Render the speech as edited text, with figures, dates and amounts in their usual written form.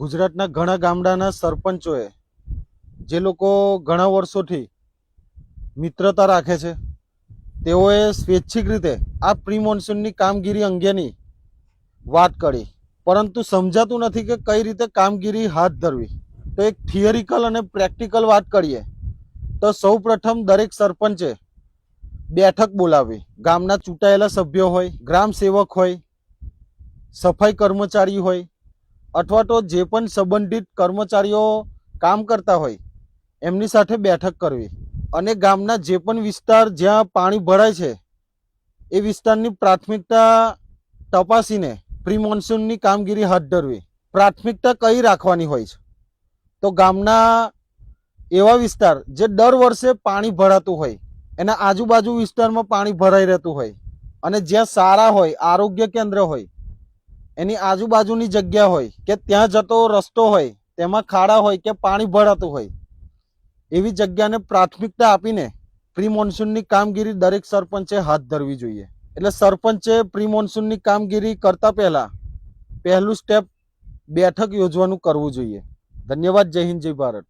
ગુજરાતના ઘણા ગામડાના સરપંચોએ જે લોકો ઘણા વર્ષોથી મિત્રતા રાખે છે તેઓએ સ્વૈચ્છિક રીતે આ પ્રી મોન્સૂનની કામગીરી અંગેની વાત કરી, પરંતુ સમજાતું નથી કે કઈ રીતે કામગીરી હાથ ધરવી. તો એક થિયરિકલ અને પ્રેક્ટિકલ વાત કરીએ તો સૌ પ્રથમ દરેક સરપંચે બેઠક બોલાવવી. ગામના ચૂંટાયેલા સભ્યો હોય, ગ્રામ સેવક હોય, સફાઈ કર્મચારી હોય અથવા તો જે પણ સંબંધિત કર્મચારીઓ કામ કરતા હોય એમની સાથે બેઠક કરવી અને ગામના જે પણ વિસ્તાર જ્યાં પાણી ભરાય છે એ વિસ્તારની પ્રાથમિકતા તપાસીને પ્રી મોન્સૂનની કામગીરી હાથ ધરવી. પ્રાથમિકતા કઈ રાખવાની હોય છે તો ગામના એવા વિસ્તાર જે દર વર્ષે પાણી ભરાતું હોય, એના આજુબાજુ વિસ્તારમાં પાણી ભરાઈ રહેતું હોય અને જ્યાં શાળા હોય, આરોગ્ય કેન્દ્ર હોય, એની આજુબાજુની જગ્યા હોય કે ત્યાં જતો રસ્તો હોય તેમાં ખાડા હોય કે પાણી ભરાતું હોય, એવી જગ્યાને પ્રાથમિકતા આપીને પ્રી મોન્સૂનની કામગીરી દરેક સરપંચે હાથ ધરવી જોઈએ. એટલે સરપંચે પ્રી મોન્સૂનની કામગીરી કરતા પહેલું સ્ટેપ બેઠક યોજવાનું કરવું જોઈએ. ધન્યવાદ. જય હિન્દ, જય ભારત.